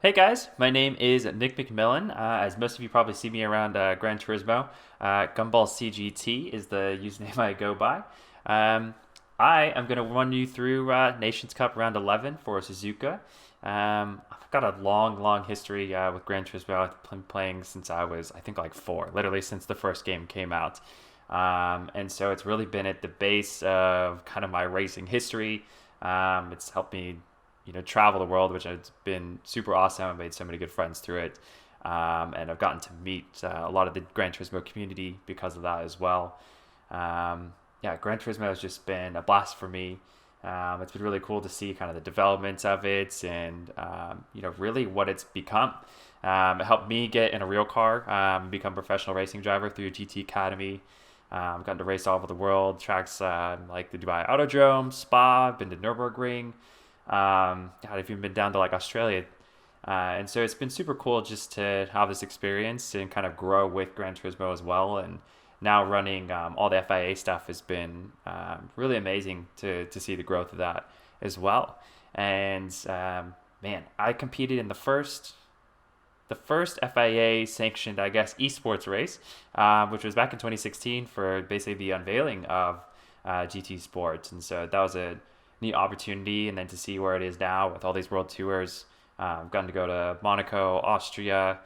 Hey guys, my name is Nick McMillen. As most of you probably see me around Gran Turismo, Gumball CGT is the username I go by. Um, I am going to run you through Nations Cup Round 11 for Suzuka. I've got a long history with Gran Turismo. I've been playing since I was, I think, like 4, literally since the first game came out. And so it's really been at the base of kind of my racing history. It's helped me travel the world, which has been super awesome. I've made so many good friends through it. And I've gotten to meet a lot of the Gran Turismo community because of that as well. Gran Turismo has just been a blast for me. It's been really cool to see kind of the development of it and, really what it's become. It helped me get in a real car, become a professional racing driver through GT Academy. Gotten to race all over the world, tracks like the Dubai Autodrome, Spa, been to Nürburgring. I've even been down to like Australia. And so it's been super cool just to have this experience and kind of grow with Gran Turismo as well. And now running all the FIA stuff has been really amazing to see the growth of that as well. And I competed in the first FIA sanctioned, I guess, esports race, which was back in 2016 for basically the unveiling of GT Sports. And so that was a neat opportunity, and then to see where it is now with all these world tours. I've gotten to go to Monaco, Austria,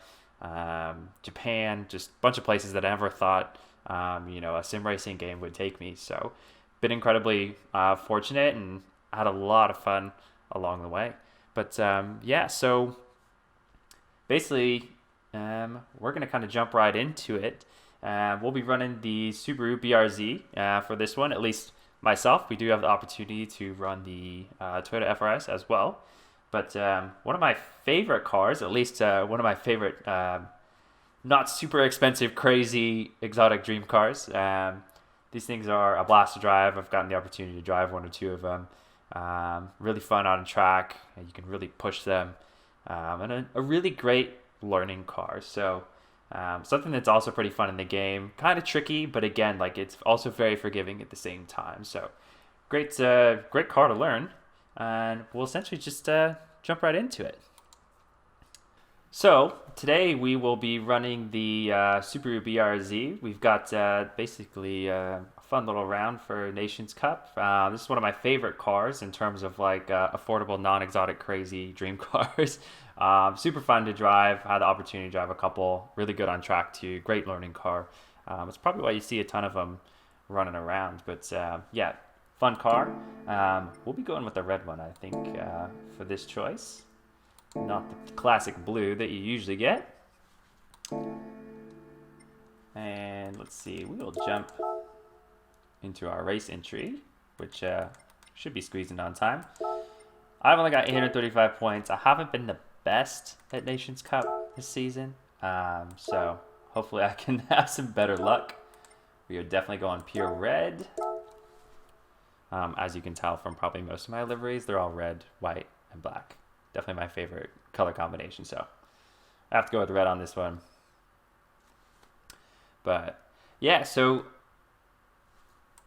Japan, just a bunch of places that I never thought a sim racing game would take me. So been incredibly fortunate and had a lot of fun along the way. But so basically we're going to kind of jump right into it. We'll be running the Subaru Brz for this one, at least myself. We do have the opportunity to run the Toyota FRS as well. But one of my favorite cars, at least one of my favorite not super expensive, crazy, exotic dream cars. These things are a blast to drive. I've gotten the opportunity to drive one or two of them. Really fun on track. And you can really push them. And a really great learning car. So something that's also pretty fun in the game. Kind of tricky, but again, like it's also very forgiving at the same time. So great car to learn. And we'll essentially just jump right into it. So today we will be running the Subaru BRZ. We've got basically a fun little round for Nations Cup. This is one of my favorite cars in terms of like affordable, non-exotic, crazy dream cars. Super fun to drive. Had the opportunity to drive a couple. Really good on track too. Great learning car. It's probably why you see a ton of them running around. But fun car. We'll be going with the red one, I think, for this choice. Not the classic blue that you usually get. And let's see, we will jump into our race entry, which should be squeezing on time. I've only got 835 points. I haven't been the best at Nations Cup this season, so hopefully I can have some better luck. We are definitely going pure red. As you can tell from probably most of my liveries, they're all red, white, and black. Definitely my favorite color combination, so I have to go with red on this one. But yeah, so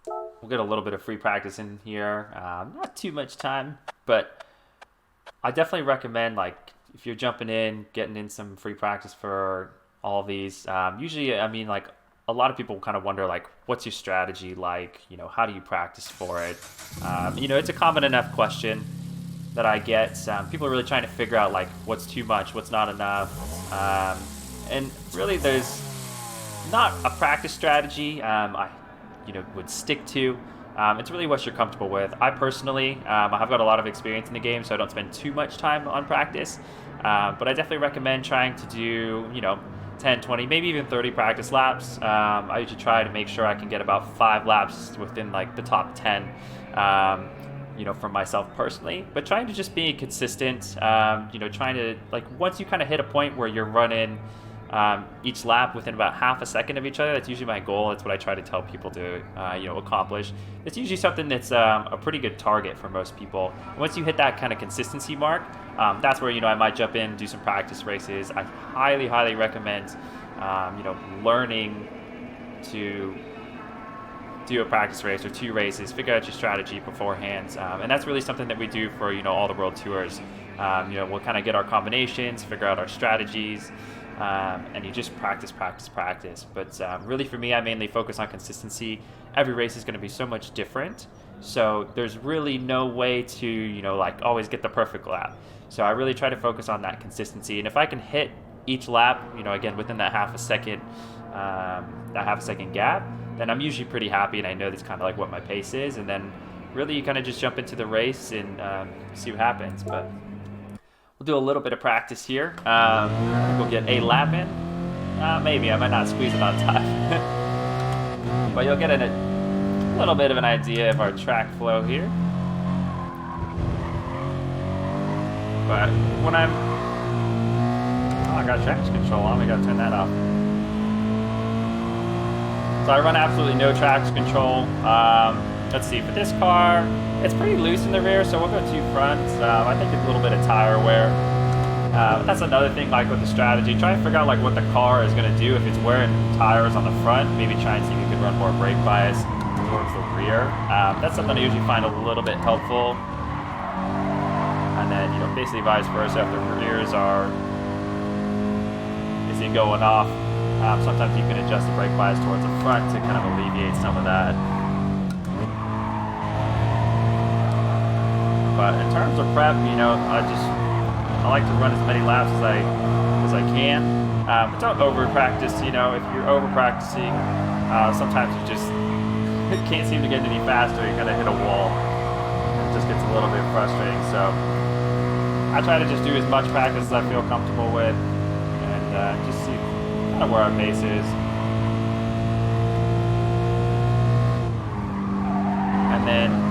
we'll get a little bit of free practice in here. Not too much time, but I definitely recommend, like, if you're jumping in, getting in some free practice for all of these. Usually, I mean, like, a lot of people kind of wonder, like, what's your strategy like? How do you practice for it? It's a common enough question that I get. People are really trying to figure out, like, what's too much, what's not enough. And really, there's not a practice strategy I would stick to. It's really what you're comfortable with. I personally, I have got a lot of experience in the game, so I don't spend too much time on practice. But I definitely recommend trying to do, 10, 20, maybe even 30 practice laps. I usually try to make sure I can get about 5 laps within like the top 10, for myself personally. But trying to just be consistent, trying to, like, once you kind of hit a point where you're running each lap within about half a second of each other, that's usually my goal. That's what I try to tell people to, accomplish. It's usually something that's a pretty good target for most people. Once you hit that kind of consistency mark, that's where, I might jump in, do some practice races. I highly recommend, learning to do a practice race or 2 races, figure out your strategy beforehand, and that's really something that we do for all the world tours. We'll kind of get our combinations, figure out our strategies, and you just practice. But really for me, I mainly focus on consistency. Every race is going to be so much different, so there's really no way to like always get the perfect lap. So I really try to focus on that consistency, and if I can hit each lap, again within that half a second gap, then I'm usually pretty happy, and I know that's kind of like what my pace is, and then really you kind of just jump into the race and see what happens. But we'll do a little bit of practice here. We'll get a lap in. Maybe I might not squeeze it on time, but you'll get a little bit of an idea of our track flow here. But when I got traction control on, we gotta turn that off. So I run absolutely no traction control. Let's see, for this car, it's pretty loose in the rear, so we'll go 2 fronts. I think it's a little bit of tire wear. That's another thing, like with the strategy. Try and figure out like what the car is gonna do. If it's wearing tires on the front, maybe try and see if you can run more brake bias towards the rear. That's something I usually find a little bit helpful. And then, basically vice versa, if the rears are going off, sometimes you can adjust the brake bias towards the front to kind of alleviate some of that. But in terms of prep, I like to run as many laps as I can. But don't over practice. If you're over practicing, sometimes you just can't seem to get any faster. You kind of hit a wall. It just gets a little bit frustrating. So I try to just do as much practice as I feel comfortable with, and just see kind of where our pace is. And then,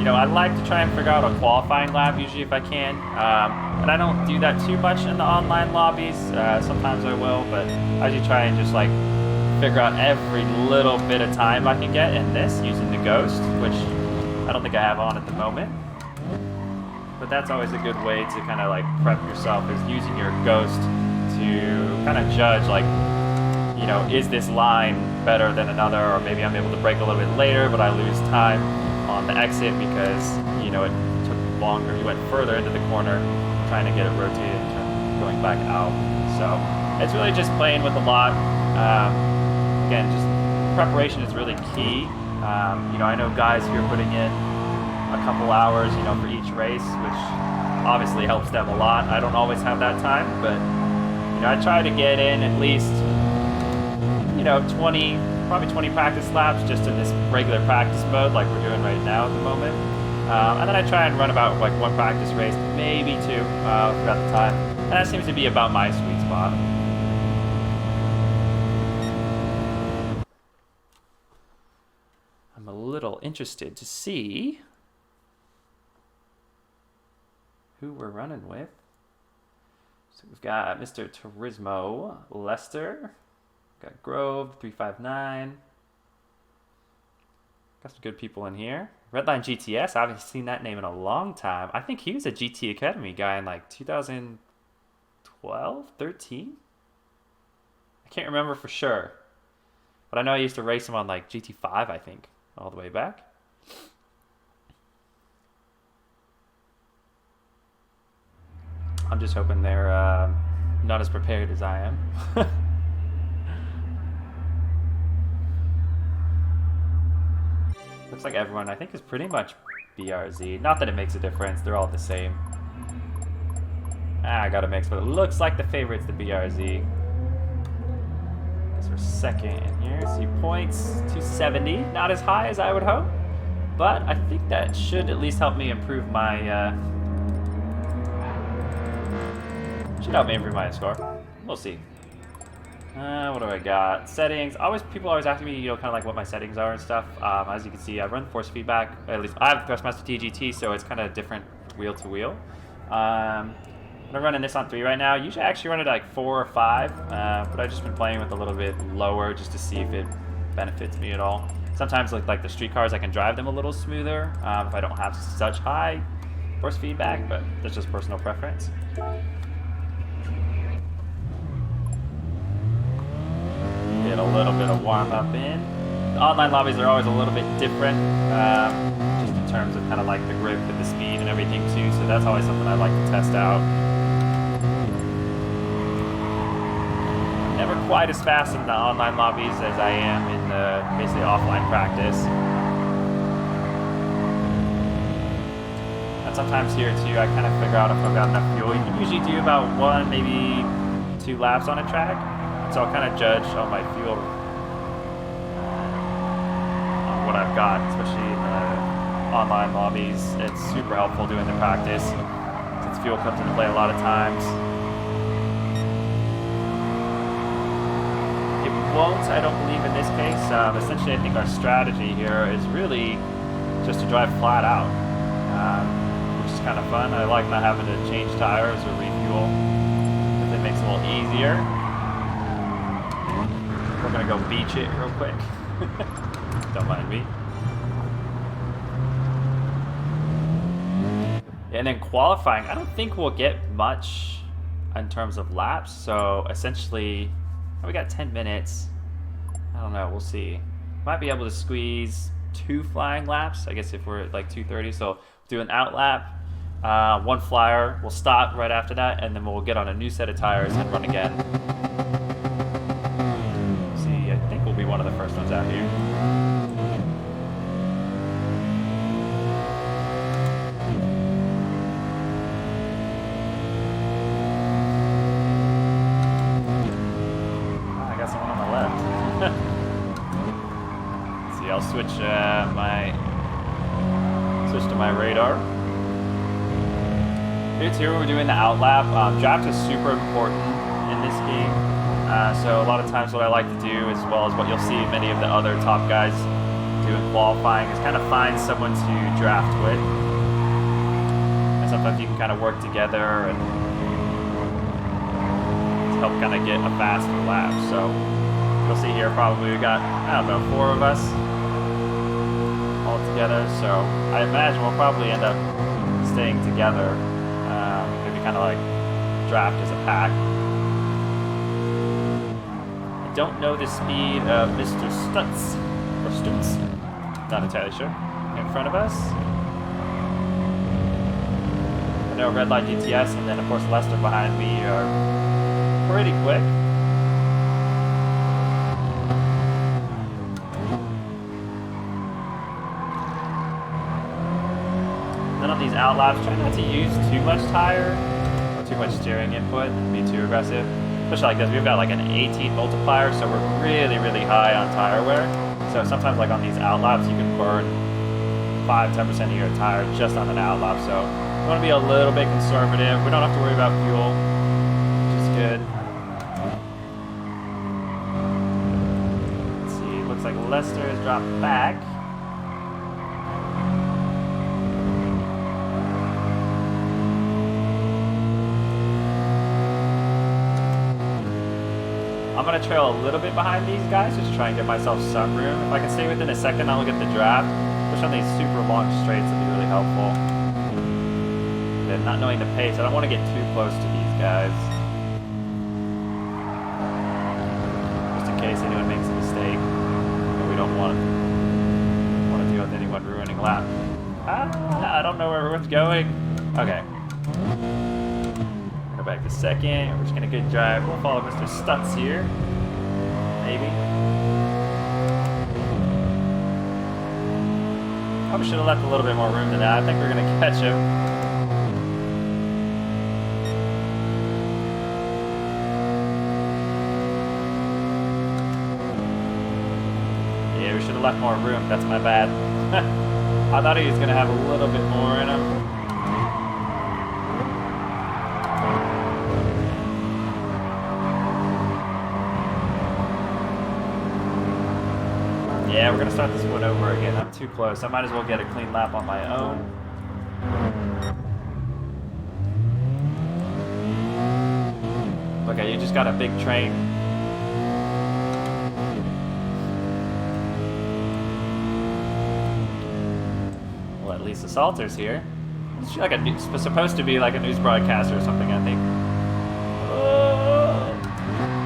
I like to try and figure out a qualifying lap usually if I can. And I don't do that too much in the online lobbies. Sometimes I will, but I usually try and just like figure out every little bit of time I can get in this using the Ghost, which I don't think I have on at the moment. But that's always a good way to kind of like prep yourself, is using your Ghost to kind of judge like, is this line better than another, or maybe I'm able to brake a little bit later, but I lose time on the exit because, it took longer. You went further into the corner trying to get it rotated and going back out. So it's really just playing with a lot. Again, just preparation is really key. I know guys who are putting in a couple hours, for each race, which obviously helps them a lot. I don't always have that time, but, I try to get in at least, 20 practice laps just in this regular practice mode like we're doing right now at the moment. And then I try and run about like 1 practice race, maybe 2 throughout the time. And that seems to be about my sweet spot. I'm a little interested to see who we're running with. So we've got Mr. Turismo, Lester, got Grove, 359. Got some good people in here. Redline GTS, I haven't seen that name in a long time. I think he was a GT Academy guy in like 2012, 13? I can't remember for sure. But I know I used to race him on like GT5, I think, all the way back. I'm just hoping they're not as prepared as I am. Looks like everyone, I think, is pretty much BRZ. Not that it makes a difference. They're all the same. I got a mix, but it looks like the favorite's the BRZ. Guess we're second in here. See points, 270. Not as high as I would hope, but I think that should at least help me improve my... should help me improve my score. We'll see. What do I got? Settings. People always ask me, kind of like what my settings are and stuff. As you can see, I run force feedback. At least I have Thrustmaster TGT, so it's kind of different wheel to wheel. I'm running this on 3 right now. Usually I actually run it at like 4 or 5, but I've just been playing with a little bit lower just to see if it benefits me at all. Sometimes like the street cars, I can drive them a little smoother if I don't have such high force feedback, but that's just personal preference. Get a little bit of warm up in. The online lobbies are always a little bit different, just in terms of kind of like the grip and the speed and everything too. So that's always something I like to test out. Never quite as fast in the online lobbies as I am in the basically offline practice. And sometimes here too, I kind of figure out if I've got enough fuel. You can usually do about 1, maybe 2 laps on a track. So I'll kind of judge on my fuel, on what I've got, especially in the online lobbies. It's super helpful doing the practice since fuel comes into play a lot of times. Won't, I don't believe in this case. Essentially, I think our strategy here is really just to drive flat out, which is kind of fun. I like not having to change tires or refuel, because it makes it a little easier. We're gonna go beach it real quick. Don't mind me. And then qualifying, I don't think we'll get much in terms of laps. So essentially, we got 10 minutes. I don't know, we'll see. Might be able to squeeze 2 flying laps, I guess if we're at like 2:30. So do an out lap, 1 flyer, we'll stop right after that, and then we'll get on a new set of tires and run again. See, I think we'll be one of the first ones out here. I'll switch to my radar. Here we're doing the out lap. Draft is super important in this game. So a lot of times what I like to do, as well as what you'll see many of the other top guys do in qualifying, is kind of find someone to draft with. And sometimes you can kind of work together and to help kind of get a faster lap. So you'll see here probably we got, I don't know, 4 of us all together, so I imagine we'll probably end up staying together, maybe kind of like draft as a pack. I don't know the speed of Mr. Stutz, or Stutz, not entirely sure, in front of us. I know Red Light GTS and then of course Lester behind me are pretty quick. These out laps, try not to use too much tire or too much steering input and be too aggressive. Especially like this, we've got like an 18 multiplier, so we're really, really high on tire wear. So sometimes like on these out laps, you can burn 5-10% of your tire just on an out lap. So you want to be a little bit conservative. We don't have to worry about fuel, which is good. Let's see, looks like Lester has dropped back. I'm going to trail a little bit behind these guys, just try and get myself some room. If I can stay within a second, I'll get the draft. Especially on these super long straights, it'll be really helpful. And not knowing the pace, I don't want to get too close to these guys. Just in case anyone makes a mistake. And we don't want to deal with anyone ruining a lap. I don't know where everyone's going. Okay. Go back to second. We're just gonna good drive. We'll follow Mr. Stutz here. Maybe. Probably should have left a little bit more room than that. I think we're gonna catch him. Yeah, we should have left more room. That's my bad. I thought he was gonna have a little bit more in him. Yeah, we're going to start this one over again. I'm too close. I might as well get a clean lap on my own. Okay, you just got a big train. Well, at least the Salter's here. It's like supposed to be like a news broadcaster or something, I think. Oh.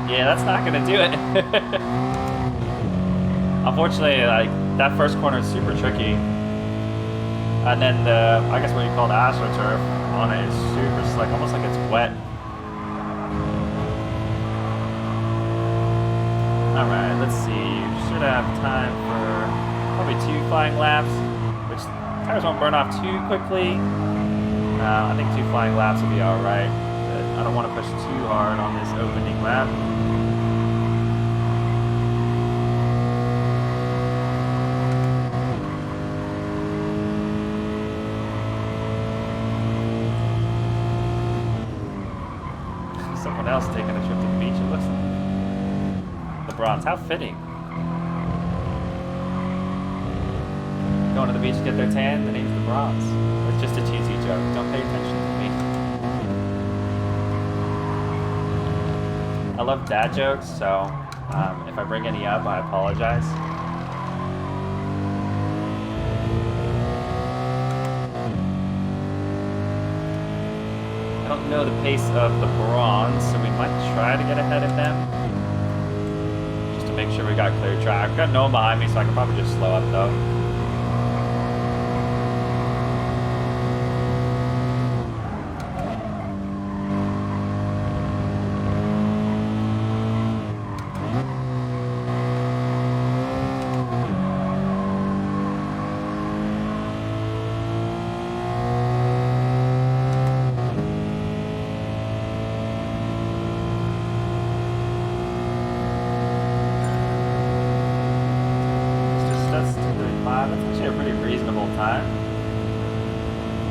Yeah, that's not going to do it. Unfortunately, like that first corner is super tricky, and then the I guess what you call the AstroTurf on it is super slick, almost like it's wet. All right, let's see. Should have time for probably 2 flying laps, which tires won't burn off too quickly. I think 2 flying laps will be all right. But I don't want to push too hard on this opening lap. Someone else taking a trip to the beach, it looks like. The Brz, how fitting. Going to the beach to get their tan, the name's the Brz. It's just a cheesy joke, don't pay attention to me. I love dad jokes, so if I bring any up, I apologize. I don't know the pace of the Brz, so we might try to get ahead of them. Just to make sure we got clear track. I've got no one behind me, so I can probably just slow up though.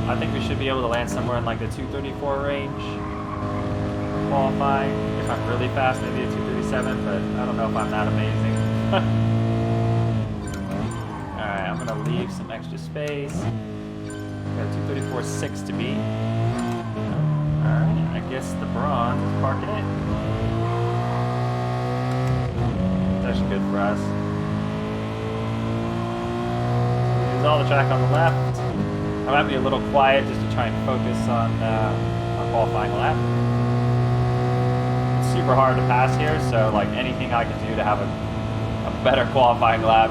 I think we should be able to land somewhere in like the 234 range qualifying. If I'm really fast, maybe a 237, but I don't know if I'm that amazing. Alright, I'm gonna leave some extra space. Got 234.6 to beat. Alright, I guess the Brz is parking it. That's actually good for us. Use all the track on the left. I might be a little quiet just to try and focus on qualifying lap. It's super hard to pass here, so like anything I can do to have a better qualifying lap,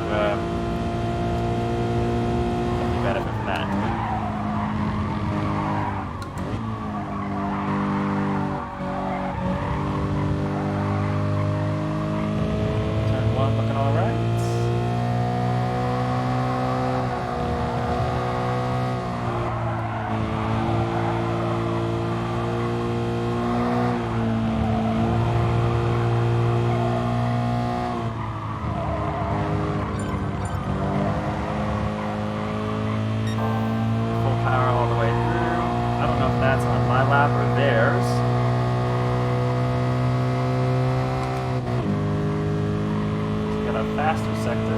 definitely benefit from that. Turn 1 looking all right. Faster sector.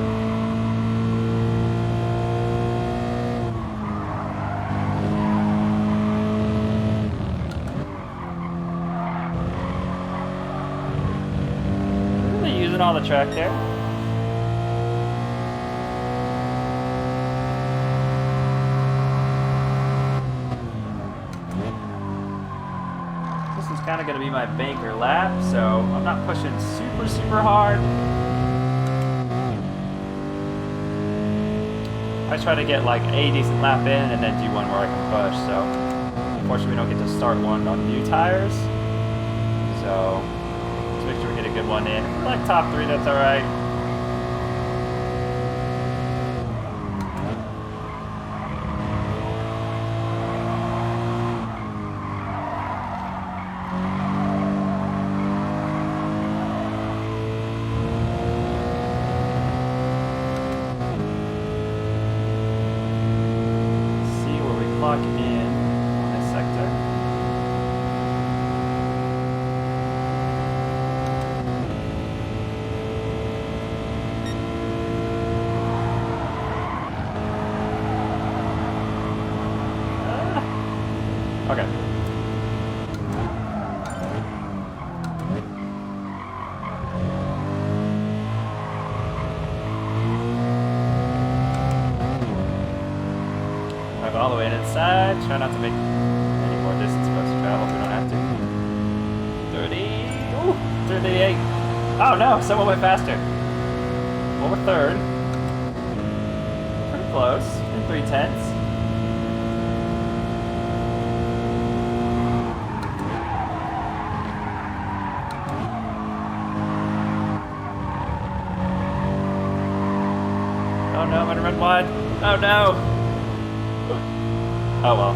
Really using all the track there. This is kind of going to be my banker lap, so I'm not pushing super hard. I try to get like a decent lap in and then do one where I can push, so unfortunately we don't get to start one on new tires. So let's make sure we get a good one in. Like top 3, that's alright. In on this sector. Okay. All the way inside. Try not to make any more distance for us to travel if we don't have to. 30. Ooh, 38. Oh no, someone went faster. Or third. Pretty close. In 3/10. Oh no, I'm gonna run wide. Oh no! Oh well.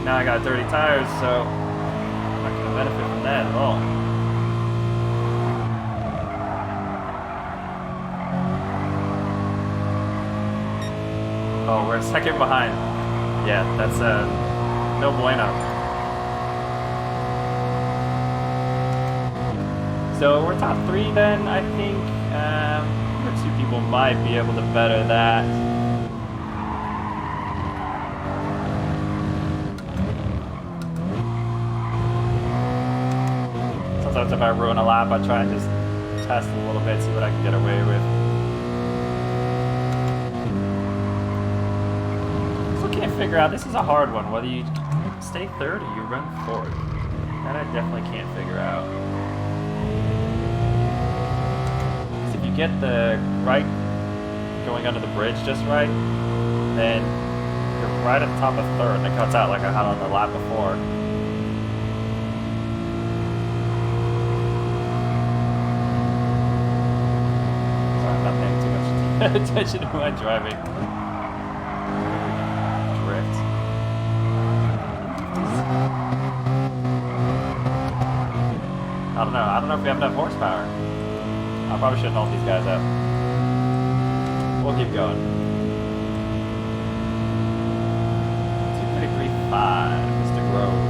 Now I got dirty tires, so I'm not gonna benefit from that at all. Oh, we're a second behind. Yeah, that's no bueno. So we're top 3 then, I think. One or 2 people might be able to better that. Sometimes if I ruin a lap, I try and just test a little bit, see what I can get away with. Still can't figure out, this is a hard one, whether you stay third or you run fourth. That I definitely can't figure out. Get the right going under the bridge just right, then you're right at the top of third and it cuts out like I had on the lap before. Sorry, I'm not paying too much attention to my driving. Drift. I don't know if we have enough horsepower. I probably shouldn't hold these guys up. We'll keep going. 2:33.5, Mr. Grove.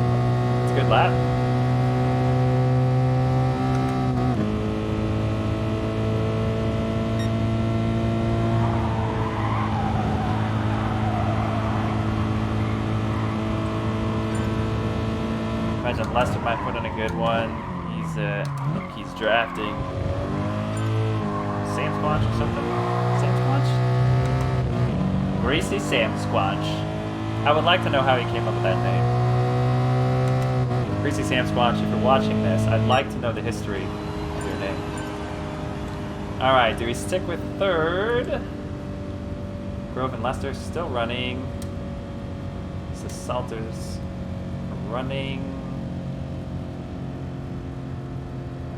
It's a good lap. Imagine Lester might put in a good one. I think he's drafting. Sam Squatch or something? Sam Squatch? Greasy Sam Squatch. I would like to know how he came up with that name. Greasy Sam Squatch, if you're watching this, I'd like to know the history of your name. Alright, do we stick with third? Grove and Lester still running. The Salters running.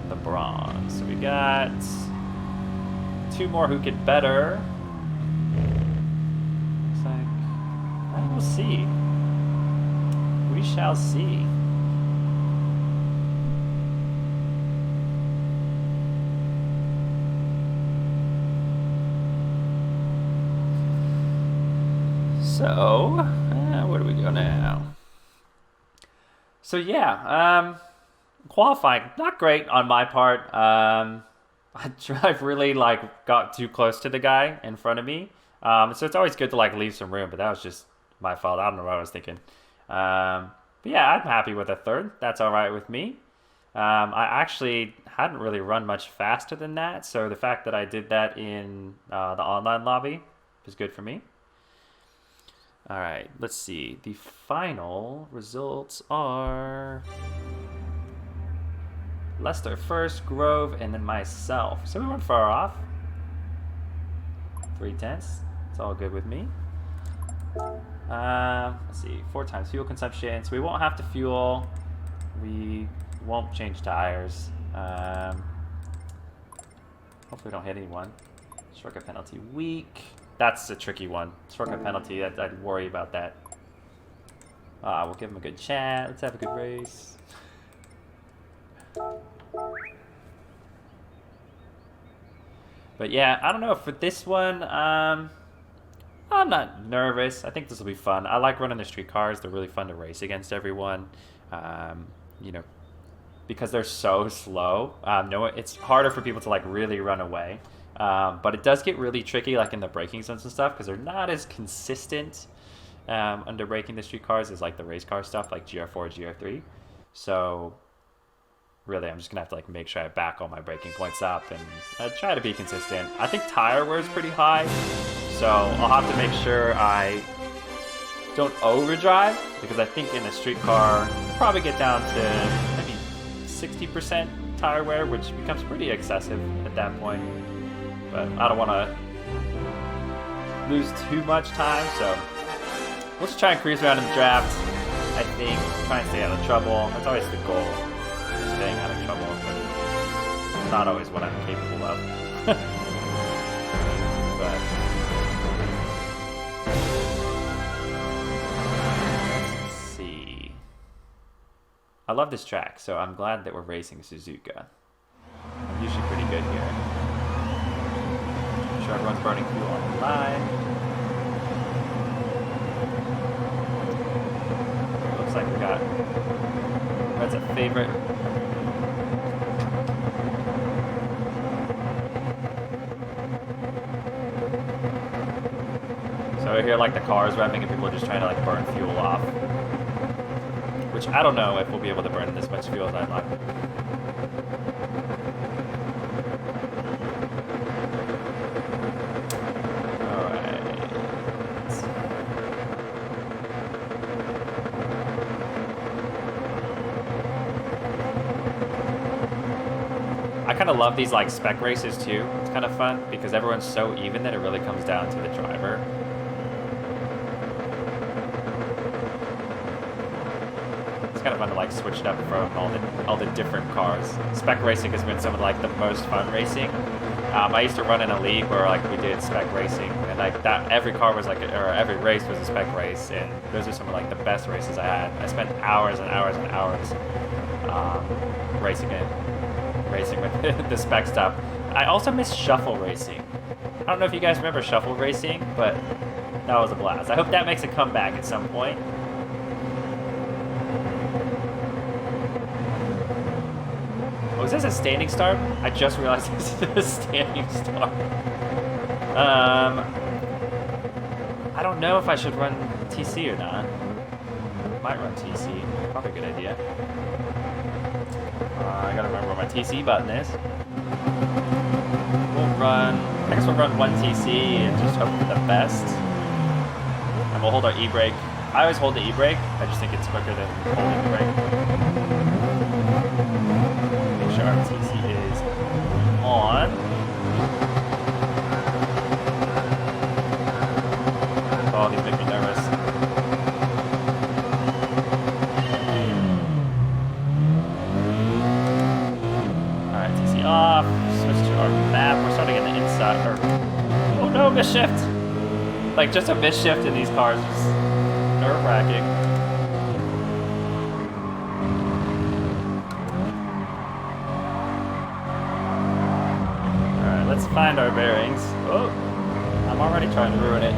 The Bronze. So we got 2 more who get better. Looks like we'll see. We shall see. So, where do we go now? So yeah, qualifying, not great on my part. I've really got too close to the guy in front of me. So it's always good to leave some room, but that was just my fault. I don't know what I was thinking. But yeah, I'm happy with a third. That's all right with me. I actually hadn't really run much faster than that, so the fact that I did that in the online lobby was good for me. All right, let's see. The final results are Lester first, Grove, and then myself. So we weren't far off. 3/10. It's all good with me. Let's see. 4 times fuel consumption. So we won't have to fuel. We won't change tires. Hopefully we don't hit anyone. Shortcut penalty weak. That's a tricky one. Shortcut penalty. I'd worry about that. We'll give him a good chat. Let's have a good race. But yeah, I don't know. For this one, I'm not nervous. I think this will be fun. I like running the street cars. They're really fun to race against everyone. Because they're so slow. It's harder for people to really run away. But it does get really tricky in the braking zones and stuff because they're not as consistent under braking the street cars as the race car stuff like GR4, GR3. So really, I'm just gonna have to make sure I back all my braking points up and try to be consistent. I think tire wear is pretty high, so I'll have to make sure I don't overdrive, because I think in a street car, you probably get down to maybe 60% tire wear, which becomes pretty excessive at that point. But I don't want to lose too much time, so we'll just try and cruise around in the draft. I think try and stay out of trouble. That's always the goal, staying out of trouble. But not always what I'm capable of. But let's see. I love this track, so I'm glad that we're racing Suzuka. I'm usually pretty good here. I'm sure everyone's burning fuel on the line. Looks like we got Red's a favorite. So I hear like the cars revving and people are just trying to like burn fuel off. Which I don't know if we'll be able to burn this much fuel as I'd like. I kind of love these like spec races too. It's kind of fun because everyone's so even that it really comes down to the driver. It's kind of fun to like switch it up from all the different cars. Spec racing has been some of like the most fun racing. I used to run in a league where like we did spec racing, and like that every car was like or every race was a spec race, and those are some of like the best races I had. I spent hours and hours and hours racing with the spec stuff. I also miss shuffle racing. I don't know if you guys remember shuffle racing, but that was a blast. I hope that makes a comeback at some point. Oh, is this a standing start? I just realized this is a standing start. I don't know if I should run TC or not. Might run TC. Probably a good idea. I gotta remember where my TC button is. I guess we'll run one TC and just hope for the best. And we'll hold our e-brake. I always hold the e-brake. I just think it's quicker than holding the brake. Make sure our TC is on. Oh, these make me nervous. Off, switch to our map. We're starting in the inside. Oh no, misshift! Like just a misshift in these cars is nerve-wracking. Alright, let's find our bearings. Oh, I'm already trying to ruin it.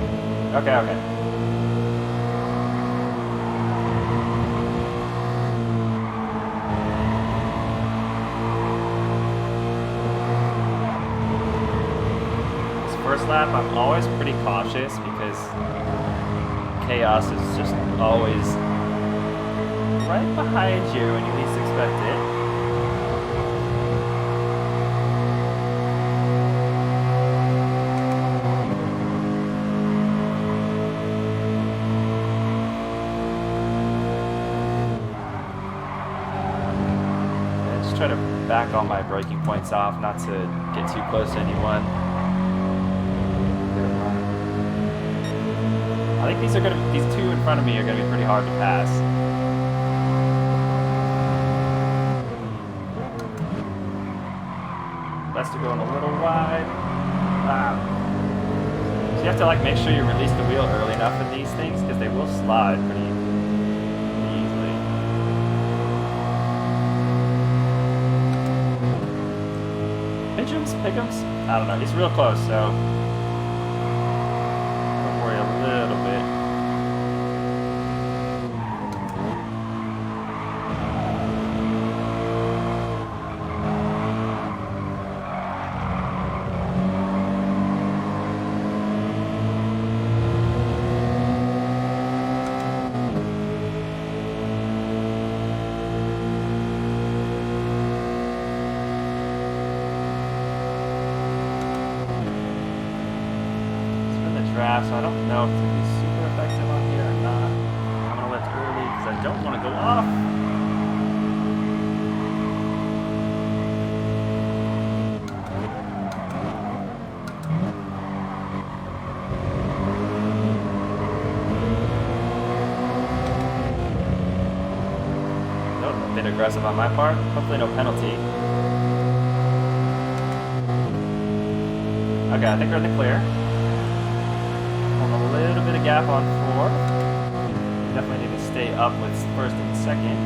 Okay. First lap, I'm always pretty cautious because chaos is just always right behind you when you least expect it. I just try to back all my braking points off, not to get too close to anyone. I think these two in front of me are gonna be pretty hard to pass. Best to go in a little wide. Wow. So you have to like make sure you release the wheel early enough in these things because they will slide pretty easily. Pick'ems? I don't know. He's real close, so don't worry a little bit. So I don't know if it's going to be super effective on here or not. don't want to go off. A bit aggressive on my part. Hopefully no penalty. Okay, I think we're in the clear. Holding a little bit of gap on 4. Definitely need to stay up with first and second.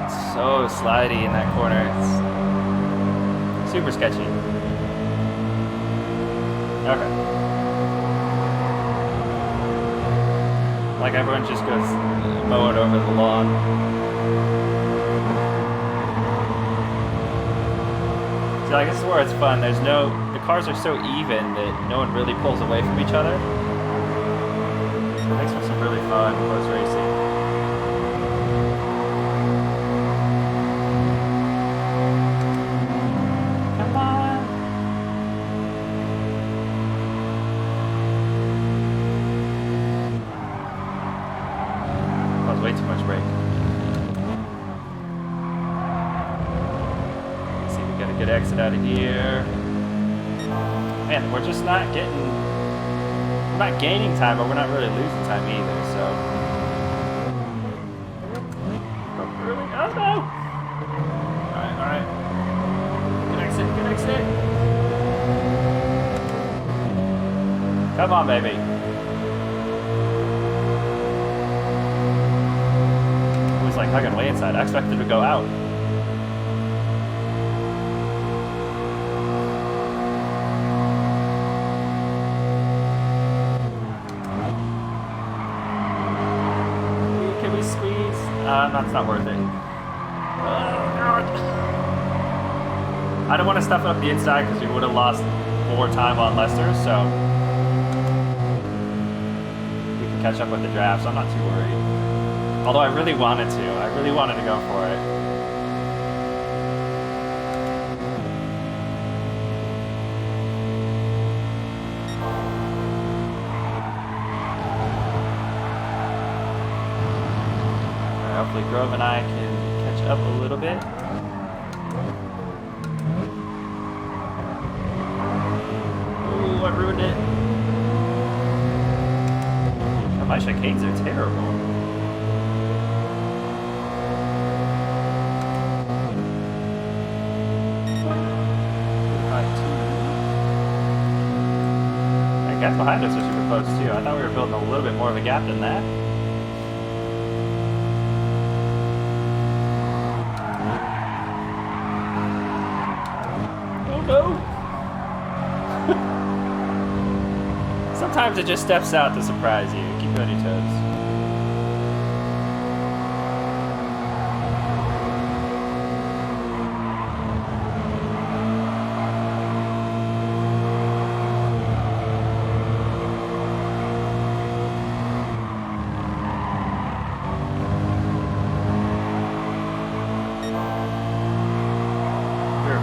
It's so slidey in that corner. It's super sketchy. Okay. Like everyone just goes mowing over the lawn. See, like this is where it's fun. The cars are so even that no one really pulls away from each other. It makes for some really fun close racing. Way too much brake. Let's see, we got a good exit out of here. Man, we're just not we're not gaining time, but we're not really losing time either, so. Early. Oh no! Alright. Good exit. Come on, baby. Like hugging way inside. I expected to go out. Can we squeeze? That's not worth it. Oh God. I don't want to stuff up the inside because we would have lost more time on Leicester, so we can catch up with the draft, so I'm not too worried. Although I really wanted to. I really wanted to go for it. Hopefully Grove and I can catch up a little bit. Ooh, I ruined it. Oh, my chicades are terrible. The guys behind us are super close too. I thought we were building a little bit more of a gap than that. Oh no! Sometimes it just steps out to surprise you. Keep you on your toes.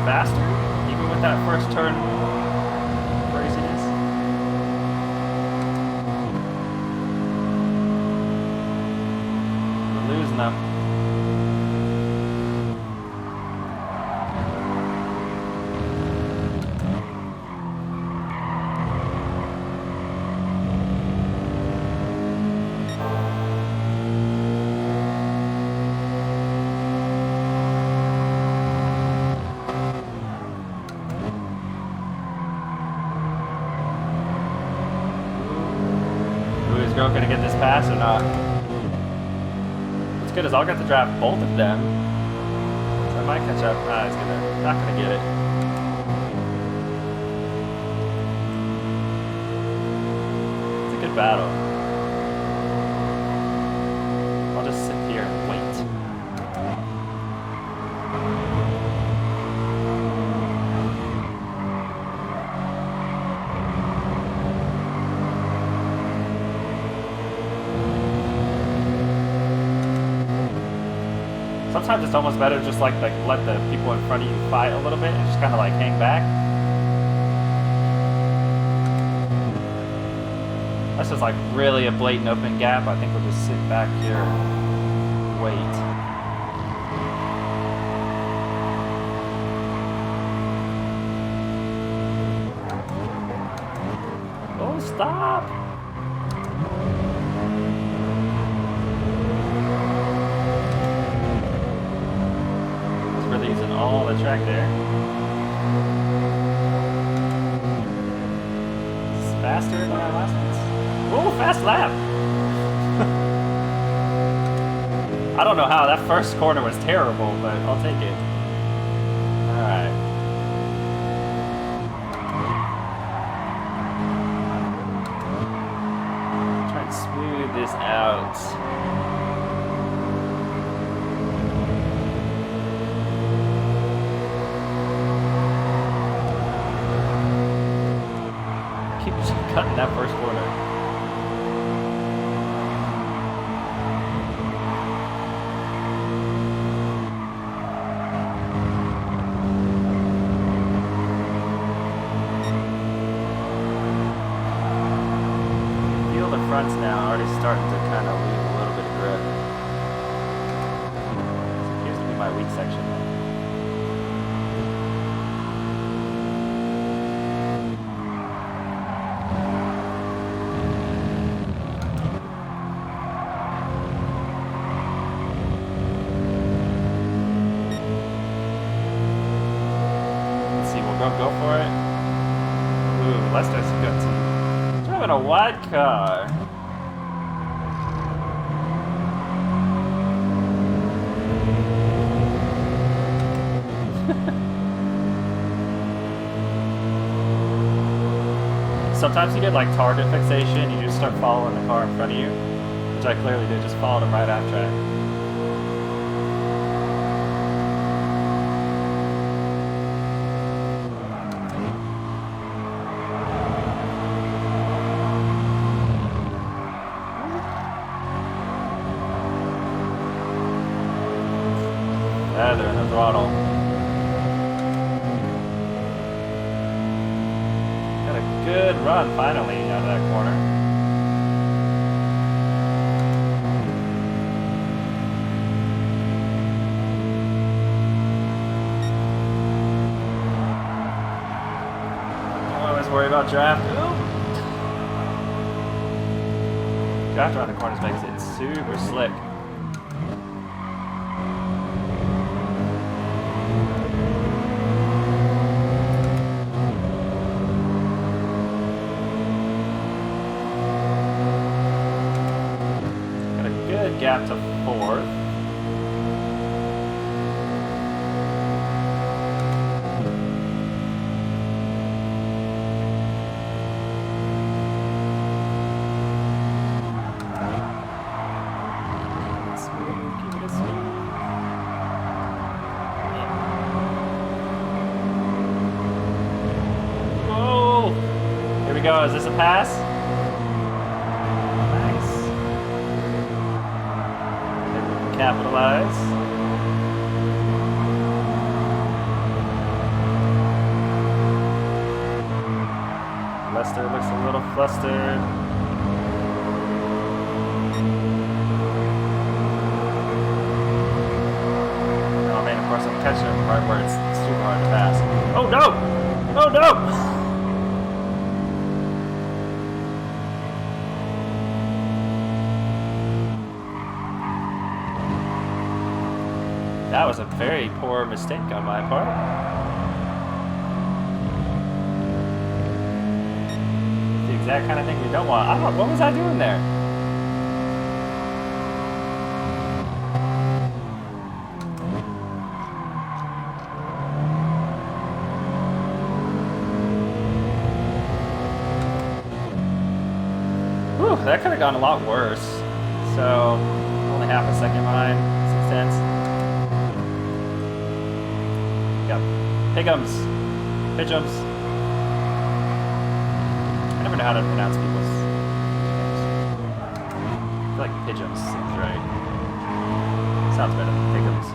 Faster, even with that first turn craziness. We're losing them. Gonna get this pass or not? What's good is I'll get to draft both of them. So I might catch up. He's not gonna get it. It's a good battle. I'll just sit here and wait. Sometimes it's almost better just like let the people in front of you fight a little bit and just kind of like hang back. That's just like really a blatant open gap. I think we'll just sit back here and wait. Oh, stop! It's really using all the track there. It's faster than our last ones. Oh, fast lap! I don't know how. That first corner was terrible, but I'll take it. Alright. Try and smooth this out. Keep cutting that first corner. Fronts now already starting to kind of leave a little bit of grip. This appears to be my weak section. Let's see, we'll go for it. Ooh, Lester's got some. Driving a wide car. Sometimes you get like target fixation, you just start following the car in front of you, which I clearly did, just followed him right off track. Yeah, they're in the throttle. Good run, finally, out of that corner. Don't always worry about draft. Ooh. Draft around the corners makes it super slick. Gap to fourth. Smooth, keep it smooth. Whoa! Here we go. Is this a pass? Capitalize. Lester looks a little flustered. Oh man, of course I'm catching him right where it's super hard to pass. Oh no! Oh no! That was a very poor mistake on my part. It's the exact kind of thing we don't want. I don't know, what was I doing there? Whew, that could have gone a lot worse. So, only half a second behind, 6/10. Pigums. Pidgeums. I never know how to pronounce people's names. I feel like Pidgeums seems right. Sounds better than Pigums.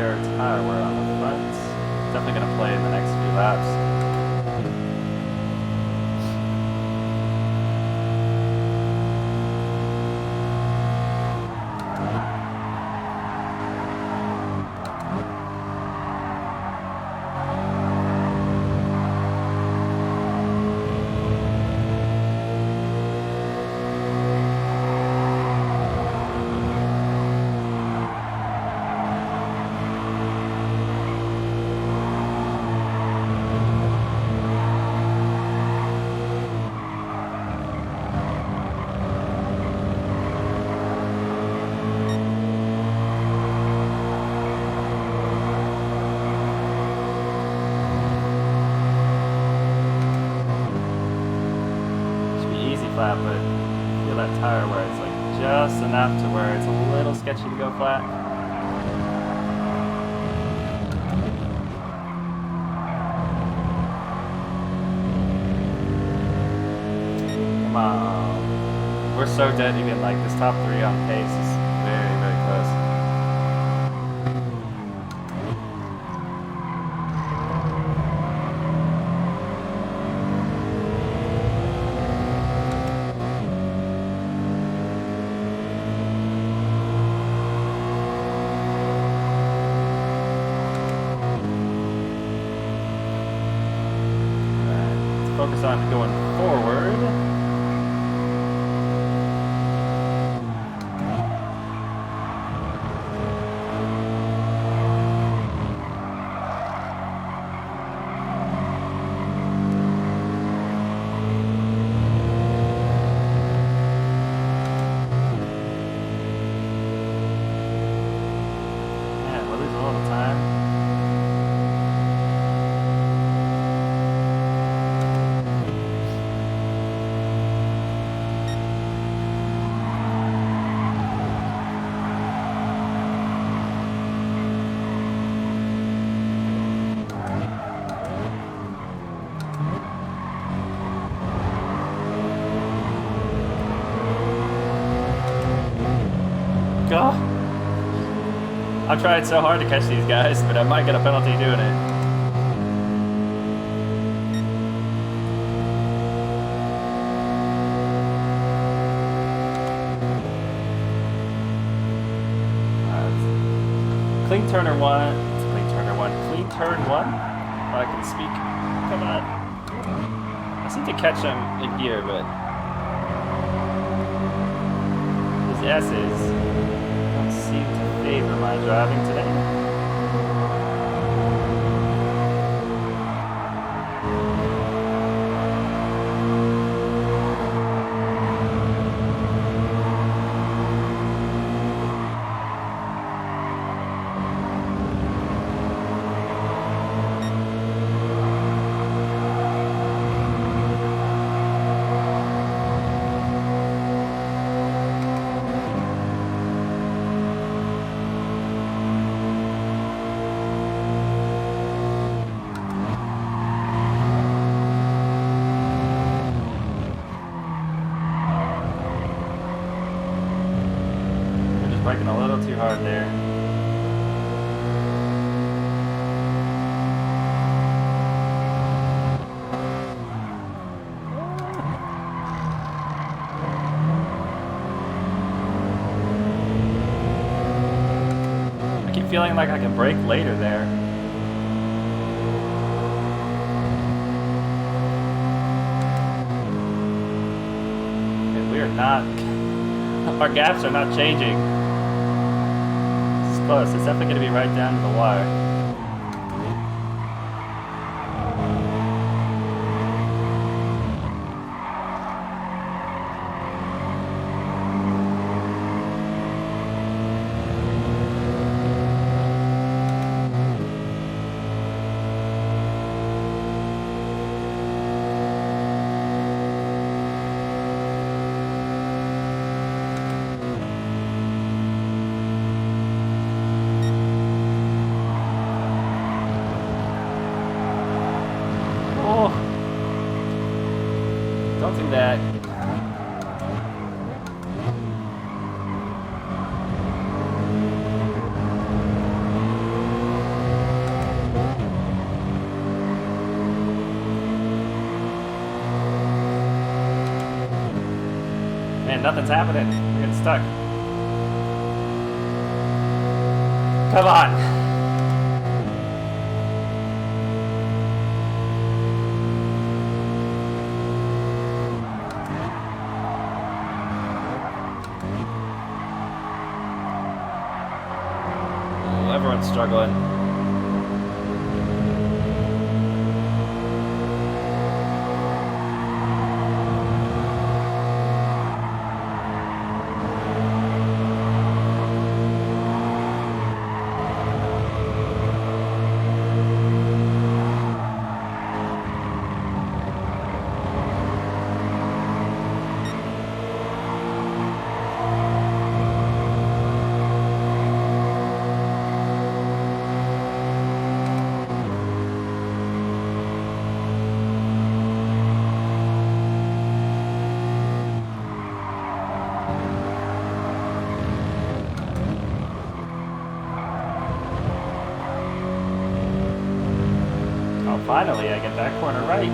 spare tire wear on the front. Definitely going to play in the next few laps. Flat, but I feel that tire where it's like just enough to where it's a little sketchy to go flat. Come on. We're so dead, even like this top 3 on pace is very, very close. Focus on going forward. Man, we'll lose a lot of time. Oh. I'm trying so hard to catch these guys, but I might get a penalty doing it. Clean turner one. It's clean turner one. Clean turn one. If I can speak. Come on. I seem to catch them in here, but these S's don't seem to favor my driving today. Braking a little too hard there. I keep feeling like I can brake later there. And we are not, our gaps are not changing. Close. It's definitely going to be right down to the wire. Man, nothing's happening. We're getting stuck. Come on. Everyone's struggling. Finally, I get that corner right.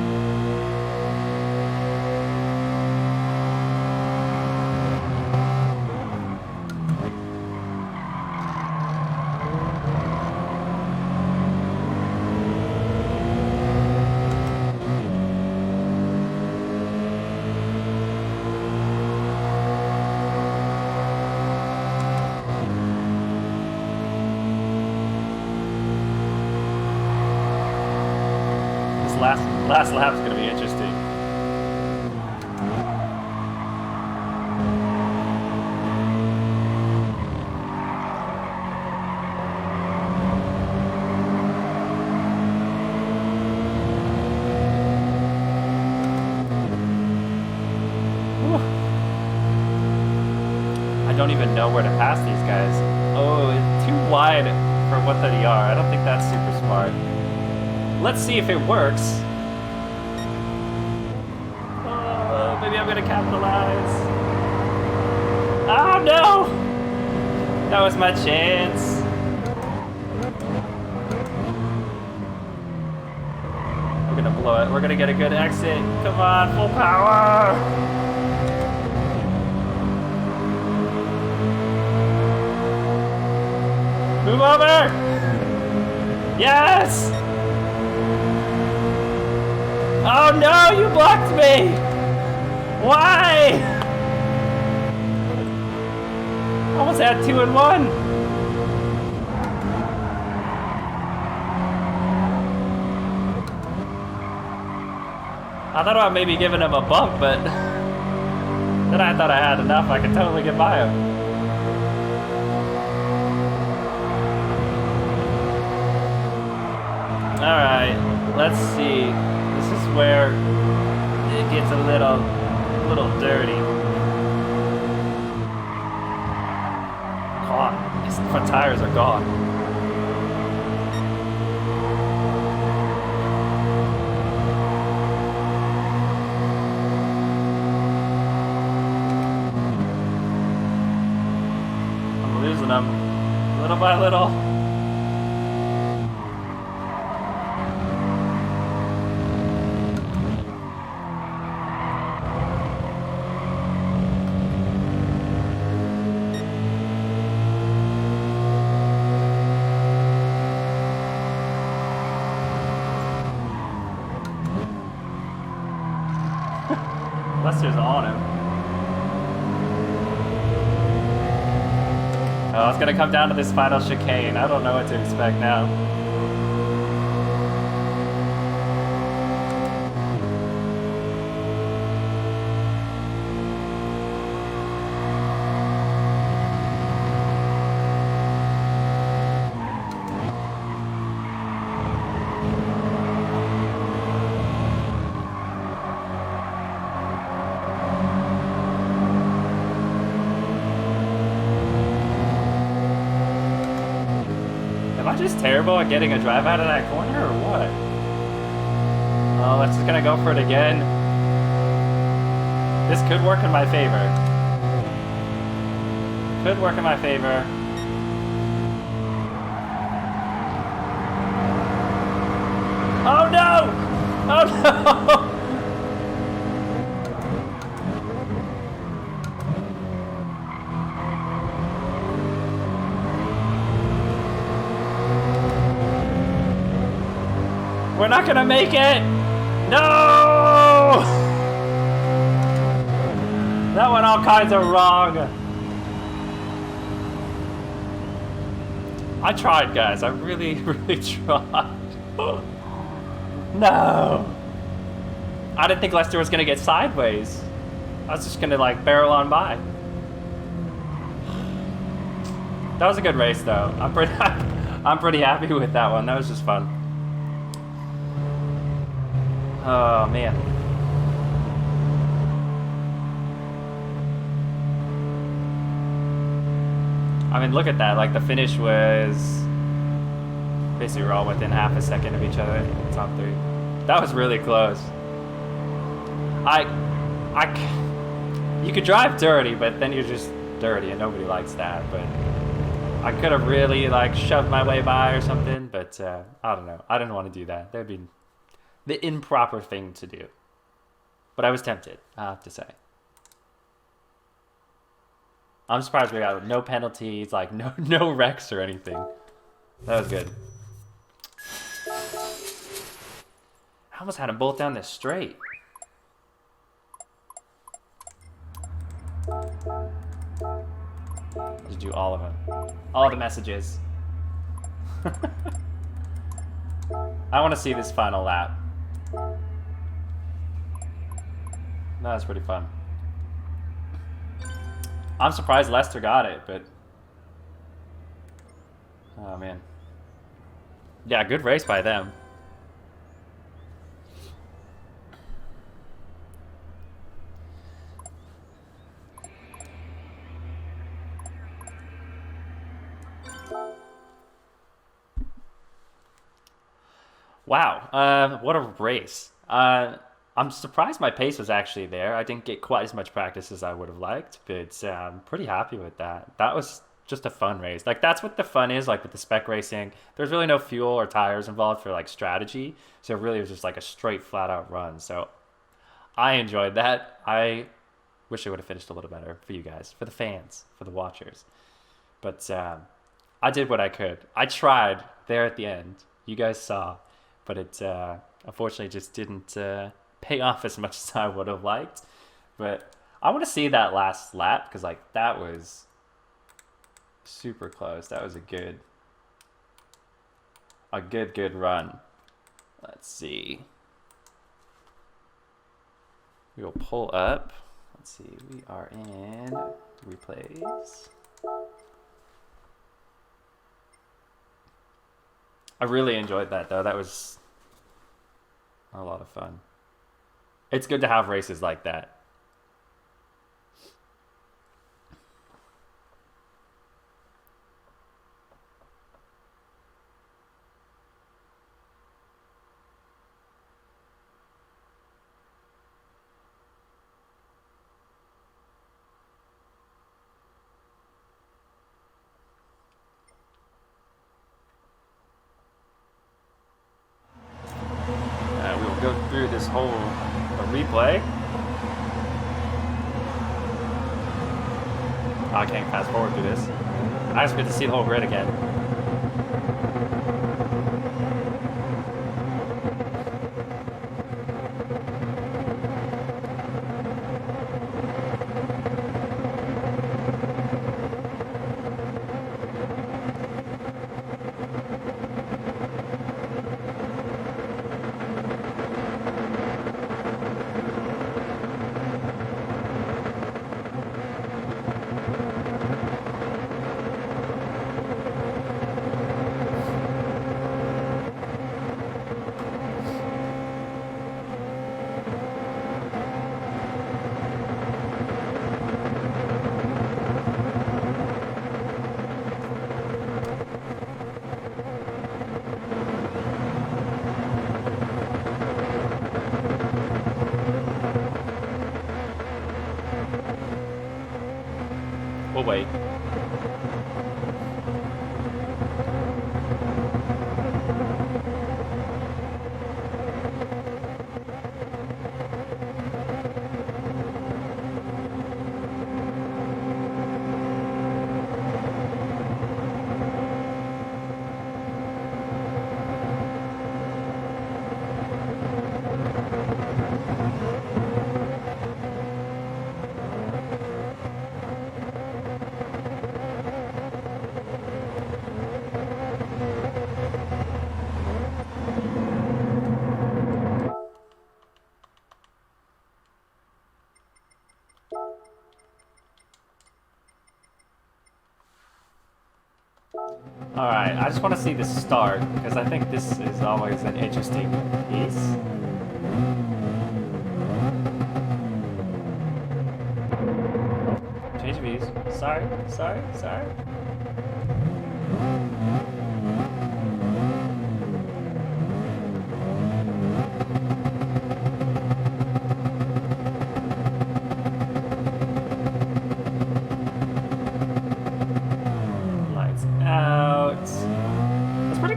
Last lap's going to be interesting. I don't even know where to pass these guys. Oh, it's too wide for what they are. I don't think that's super smart. Let's see if it works. Maybe I'm gonna capitalize. Oh no! That was my chance. We're gonna blow it. We're gonna get a good exit. Come on, full power! Move over! Yes! Oh no, you blocked me! Why? Almost had 2 and 1. I thought about maybe giving him a bump, but then I thought I had enough. I could totally get by him. All right, let's see. This is where it gets a little dirty. God, these front tires are gone. I'm losing them little by little. Lester's on him. Oh, it's gonna come down to this final chicane. I don't know what to expect now. Just terrible at getting a drive out of that corner, or what? Oh, let's just gonna go for it again. This could work in my favor. Could work in my favor. Oh no! Oh no! We're not gonna make it! No! That went all kinds of wrong. I tried, guys. I really, really tried. No! I didn't think Lester was gonna get sideways. I was just gonna like barrel on by. That was a good race, though. I'm pretty happy with that one. That was just fun. Oh man. I mean, look at that. Like the finish was basically we're all within half a second of each other. Top three. That was really close. You could drive dirty, but then you're just dirty, and nobody likes that. But I could have really like shoved my way by or something, but I don't know. I didn't want to do that. That'd be the improper thing to do. But I was tempted, I have to say. I'm surprised we got no penalties, like no wrecks or anything. That was good. I almost had them both down this straight. Let's do all of them. All the messages. I want to see this final lap. That was pretty fun. I'm surprised Lester got it, but... Oh, man. Yeah, good race by them. Wow, what a race. I'm surprised my pace was actually there. I didn't get quite as much practice as I would have liked, but I'm pretty happy with that. That was just a fun race. Like, that's what the fun is, like with the spec racing. There's really no fuel or tires involved for like strategy, so it really was just like a straight flat out run. So I enjoyed that. I wish I would have finished a little better for you guys, for the fans, for the watchers. But I did what I could. I tried there at the end. You guys saw. But it unfortunately just didn't pay off as much as I would have liked. But I want to see that last lap because like that was super close. That was a good run. Let's see. We will pull up. Let's see. We are in replays. I really enjoyed that though. That was a lot of fun. It's good to have races like that. Go through this whole replay. Oh, I can't fast forward through this. I just get to see the whole grid again. We'll wait. Alright, I just want to see this start, because I think this is always an interesting piece. Change of views. Sorry.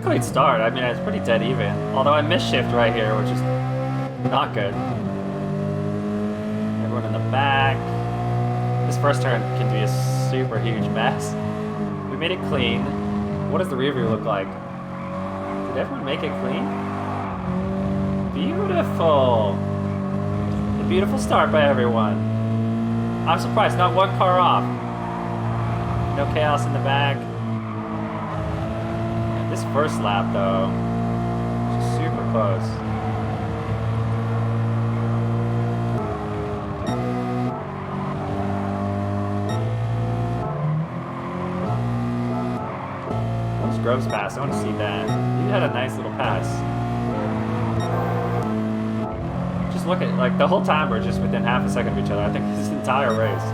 Clean start. I mean, it's pretty dead even. Although I missed shift right here, which is not good. Everyone in the back. This first turn can be a super huge mess. We made it clean. What does the rear view look like? Did everyone make it clean? Beautiful. A beautiful start by everyone. I'm surprised, not one car off. No chaos in the back. This first lap, though, is super close. What's Grove's pass? I want to see that. He had a nice little pass. Just look at, like, the whole time we're just within half a second of each other. I think this entire race.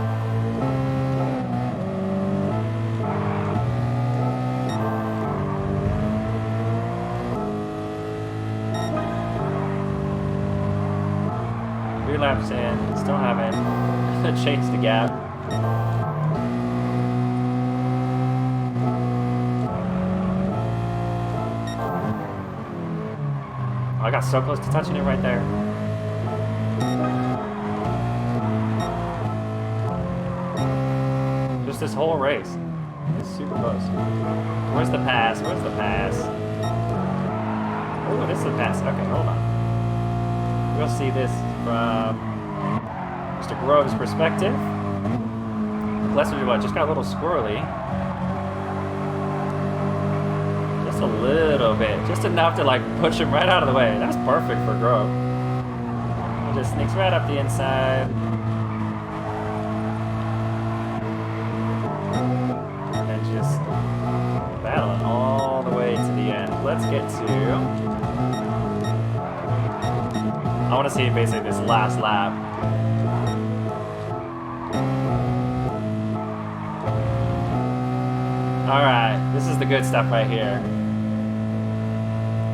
Laps in, still haven't changed the gap. Oh, I got so close to touching it right there. Just this whole race. It's super close. Where's the pass? Oh, this is the pass. Okay, hold on. We'll see this from Mr. Grove's perspective. Lester just got a little squirrely. Just a little bit. Just enough to like push him right out of the way. That's perfect for Grove. He just sneaks right up the inside. And then just battling all the way to the end. Let's get to... I want to see basically this last lap. Alright, this is the good stuff right here.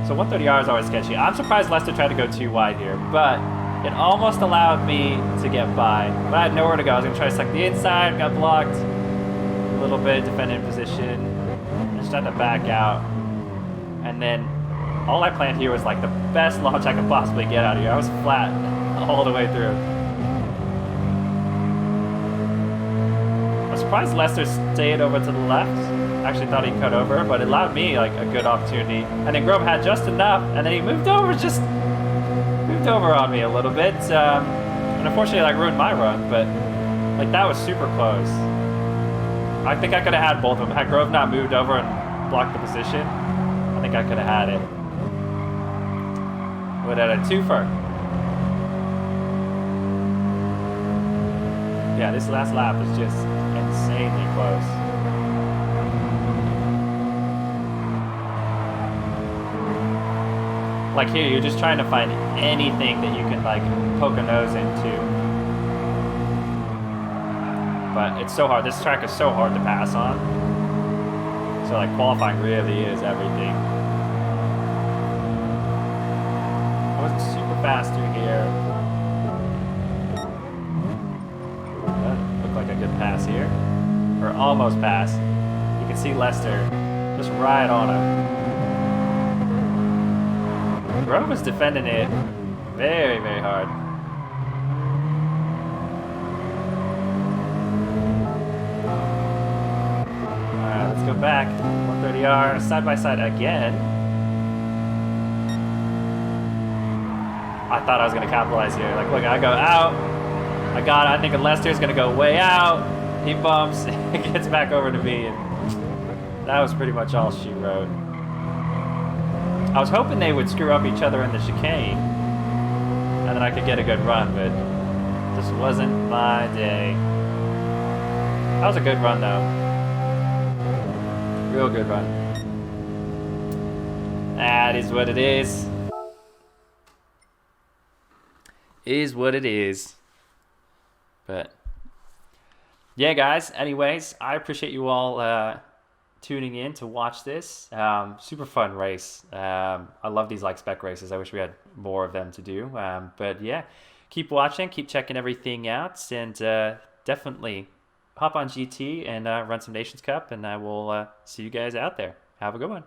So 130R is always sketchy. I'm surprised Lester tried to go too wide here, but it almost allowed me to get by. But I had nowhere to go. I was going to try to suck the inside, got blocked. A little bit, defending position. I just had to back out. And then all I planned here was like the best launch I could possibly get out of here. I was flat all the way through. I'm surprised Lester stayed over to the left. I actually thought he cut over, but it allowed me like a good opportunity. And then Grove had just enough, and then he moved over on me a little bit. And unfortunately, like ruined my run, but like that was super close. I think I could have had both of them. Had Grove not moved over and blocked the position, I think I could have had it. Would have had a twofer. Yeah, this last lap is just insanely close. Like here, you're just trying to find anything that you can like poke a nose into. But it's so hard. This track is so hard to pass on. So like qualifying really is everything. I wasn't super fast through here. That looked like a good pass here. Or almost pass. You can see Lester just right on him. Grove was defending it very, very hard. Alright, let's go back. 130R, side by side again. I thought I was going to capitalize here. Like, look, I go out. I got it. I think Lester's going to go way out. He bumps. He gets back over to me. And that was pretty much all she wrote. I was hoping they would screw up each other in the chicane, and then I could get a good run, but this wasn't my day. That was a good run, though. Real good run. That is what it is. Is what it is. But yeah, guys. Anyways, I appreciate you all tuning in to watch this. Super fun race. I love these like spec races. I wish we had more of them to do. But yeah, keep watching, keep checking everything out, and definitely hop on GT and run some Nations Cup. And I will see you guys out there. Have a good one.